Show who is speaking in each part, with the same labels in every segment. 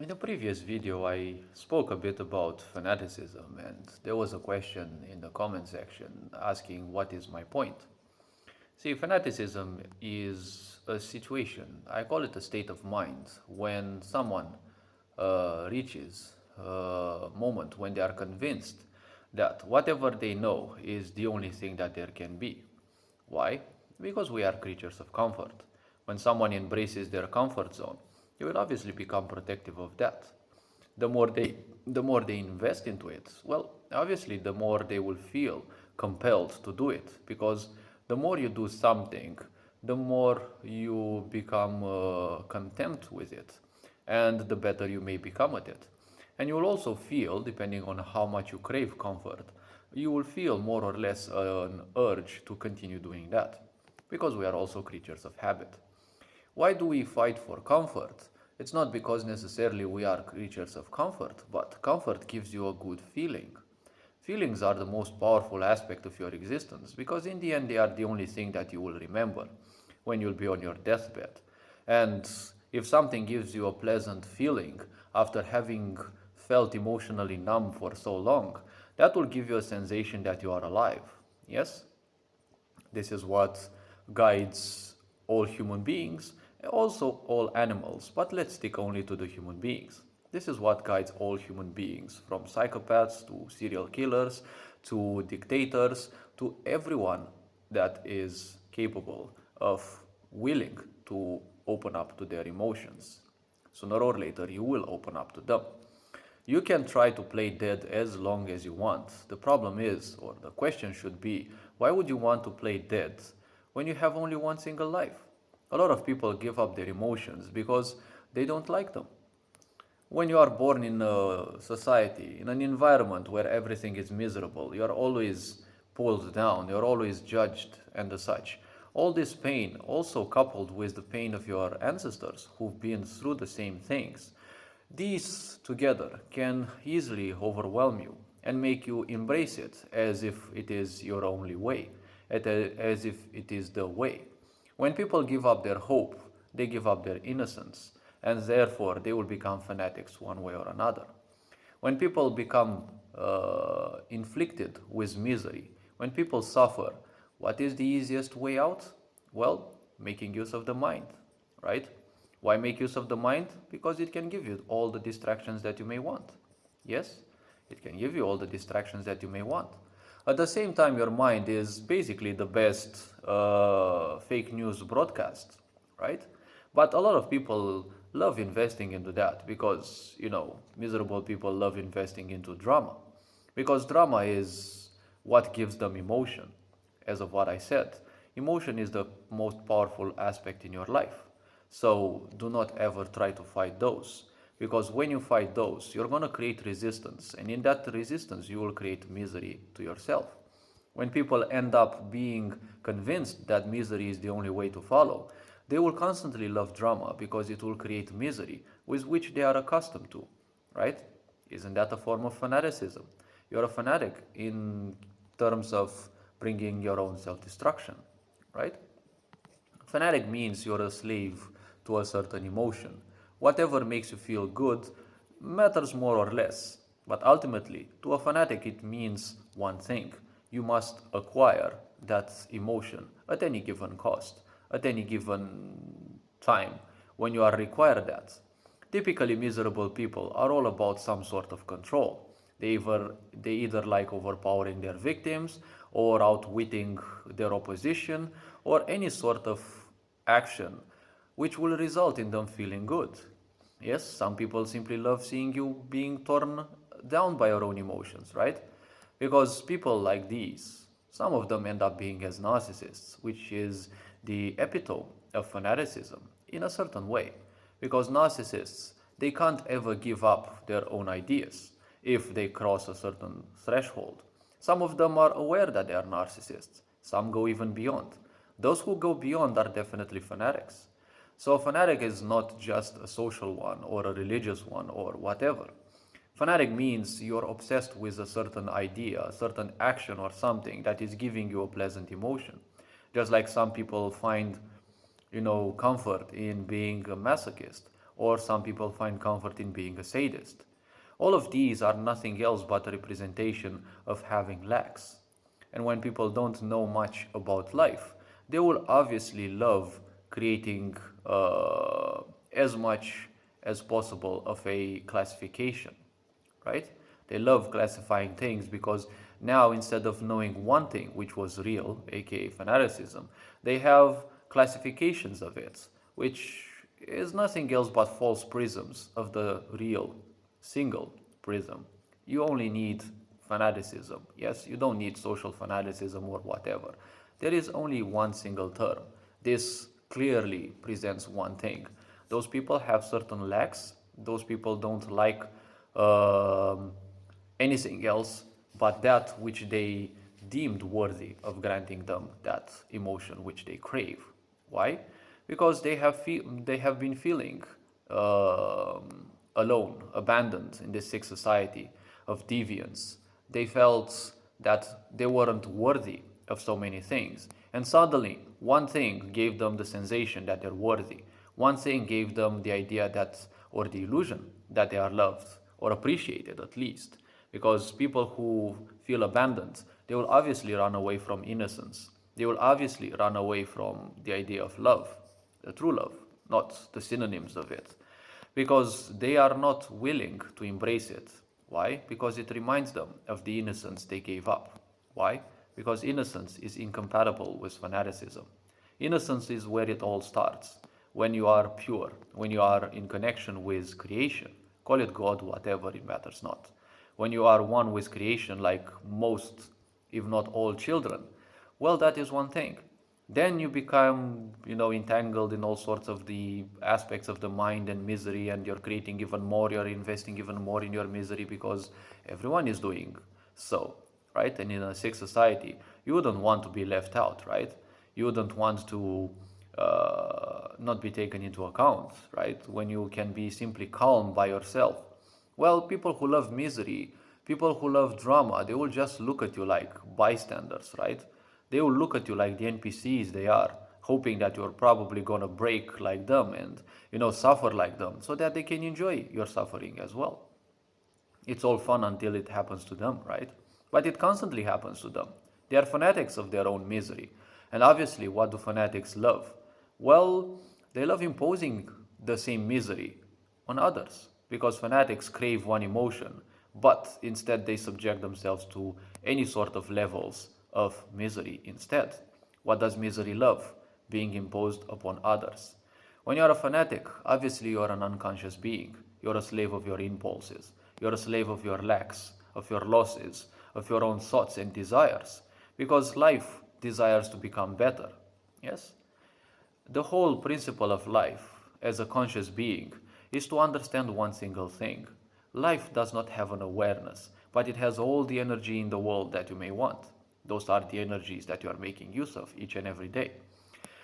Speaker 1: In the previous video, I spoke a bit about fanaticism, and there was a question in the comment section asking what is my point. See, fanaticism is a situation, I call it a state of mind, when someone reaches a moment when they are convinced that whatever they know is the only thing that there can be. Why? Because we are creatures of comfort. When someone embraces their comfort zone, they will obviously become protective of that. The more they the more they invest into it, well, obviously the more they will feel compelled to do it, because the more you do something, the more you become content with it, and the better you may become at it. And you will also feel, depending on how much you crave comfort, you will feel more or less an urge to continue doing that, because we are also creatures of habit. Why do we fight for comfort? It's not because necessarily we are creatures of comfort, but comfort gives you a good feeling. Feelings are the most powerful aspect of your existence, because in the end they are the only thing that you will remember when you'll be on your deathbed. And if something gives you a pleasant feeling after having felt emotionally numb for so long, that will give you a sensation that you are alive. Yes? This is what guides all human beings, also all animals, but let's stick only to the human beings. This is what guides all human beings, from psychopaths to serial killers to dictators to everyone that is capable of willing to open up to their emotions. Sooner or later, you will open up to them. You can try to play dead as long as you want. The problem is, or the question should be, why would you want to play dead when you have only one single life? A lot of people give up their emotions because they don't like them. When you are born in a society, in an environment where everything is miserable, you are always pulled down, you're always judged, and as such. All this pain, also coupled with the pain of your ancestors who've been through the same things, these together can easily overwhelm you and make you embrace it as if it is your only way, as if it is the way. When people give up their hope, they give up their innocence, and therefore they will become fanatics one way or another. When people become inflicted with misery, when people suffer, what is the easiest way out? Well, making use of the mind, right? Why make use of the mind? Because it can give you all the distractions that you may want. Yes, it can give you all the distractions that you may want. At the same time, your mind is basically the best fake news broadcast, right? But a lot of people love investing into that because, miserable people love investing into drama. Because drama is what gives them emotion. As of what I said, emotion is the most powerful aspect in your life. So do not ever try to fight those. Because when you fight those, you're going to create resistance. And in that resistance, you will create misery to yourself. When people end up being convinced that misery is the only way to follow, they will constantly love drama because it will create misery with which they are accustomed to, right? Isn't that a form of fanaticism? You're a fanatic in terms of bringing your own self destruction, right? Fanatic means you're a slave to a certain emotion. Whatever makes you feel good matters more or less. But ultimately, to a fanatic, it means one thing: you must acquire that emotion at any given cost, at any given time when you are required that. Typically, miserable people are all about some sort of control. They either like overpowering their victims or outwitting their opposition or any sort of action which will result in them feeling good. Yes, some people simply love seeing you being torn down by your own emotions, right? Because people like these, some of them end up being as narcissists, which is the epitome of fanaticism in a certain way. Because narcissists, they can't ever give up their own ideas if they cross a certain threshold. Some of them are aware that they are narcissists, some go even beyond. Those who go beyond are definitely fanatics. So a fanatic is not just a social one or a religious one or whatever. Fanatic means you're obsessed with a certain idea, a certain action or something that is giving you a pleasant emotion. Just like some people find, comfort in being a masochist, or some people find comfort in being a sadist. All of these are nothing else but a representation of having lacks. And when people don't know much about life, they will obviously love creating as much as possible of a classification, right? They love classifying things because now instead of knowing one thing, which was real, aka fanaticism, they have classifications of it, which is nothing else but false prisms of the real single prism. You only need fanaticism. Yes, you don't need social fanaticism or whatever. There is only one single term. This clearly presents one thing. Those people have certain lacks. Those people don't like um, anything else but that which they deemed worthy of granting them that emotion which they crave. Why? Because they have been feeling alone, abandoned in this sick society of deviance. They felt that they weren't worthy of so many things. And suddenly, one thing gave them the sensation that they're worthy. One thing gave them the idea that, or the illusion that they are loved or appreciated at least. Because people who feel abandoned, they will obviously run away from innocence. They will obviously run away from the idea of love, the true love, not the synonyms of it. Because they are not willing to embrace it. Why? Because it reminds them of the innocence they gave up. Why? Because innocence is incompatible with fanaticism. Innocence is where it all starts. When you are pure, when you are in connection with creation, call it God, whatever, it matters not. When you are one with creation, like most, if not all children, well, that is one thing. Then you become, entangled in all sorts of the aspects of the mind and misery, and you're creating even more, you're investing even more in your misery because everyone is doing so, right? And in a sick society, you wouldn't want to be left out, right? You wouldn't want to not be taken into account, right? When you can be simply calm by yourself. Well, people who love misery, people who love drama, they will just look at you like bystanders, right? They will look at you like the NPCs they are, hoping that you're probably gonna break like them and, suffer like them, so that they can enjoy your suffering as well. It's all fun until it happens to them, right? But it constantly happens to them. They are fanatics of their own misery. And obviously, what do fanatics love? Well, they love imposing the same misery on others because fanatics crave one emotion, but instead they subject themselves to any sort of levels of misery instead. What does misery love? Being imposed upon others. When you're a fanatic, obviously you're an unconscious being. You're a slave of your impulses. You're a slave of your lacks, of your losses, of your own thoughts and desires. Because life desires to become better. Yes? The whole principle of life, as a conscious being, is to understand one single thing. Life does not have an awareness, but it has all the energy in the world that you may want. Those are the energies that you are making use of each and every day.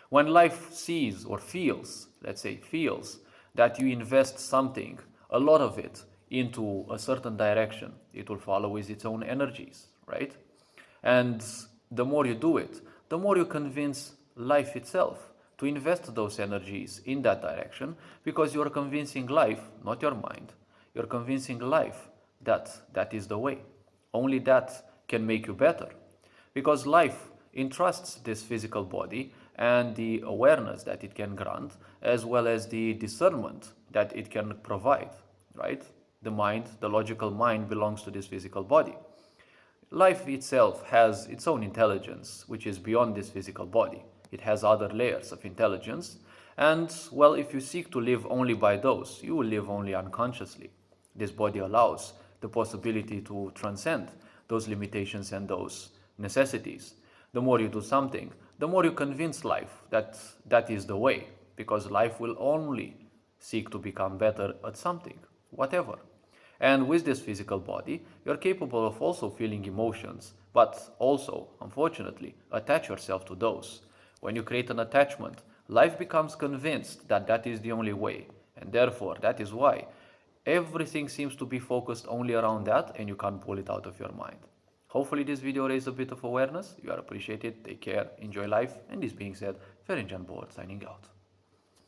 Speaker 1: When life sees or feels, let's say feels, that you invest something, a lot of it, into a certain direction, it will follow with its own energies, right? And the more you do it, the more you convince life itself to invest those energies in that direction because you're convincing life, not your mind, you're convincing life that that is the way. Only that can make you better. Because life entrusts this physical body and the awareness that it can grant, as well as the discernment that it can provide, right? The mind, the logical mind, belongs to this physical body. Life itself has its own intelligence, which is beyond this physical body. It has other layers of intelligence, and, well, if you seek to live only by those, you will live only unconsciously. This body allows the possibility to transcend those limitations and those necessities. The more you do something, the more you convince life that that is the way, because life will only seek to become better at something, whatever. And with this physical body, you're capable of also feeling emotions, but also, unfortunately, attach yourself to those. When you create an attachment, life becomes convinced that that is the only way, and therefore, that is why everything seems to be focused only around that, and you can't pull it out of your mind. Hopefully this video raised a bit of awareness. You are appreciated, take care, enjoy life, and this being said, Ferencan Board signing out.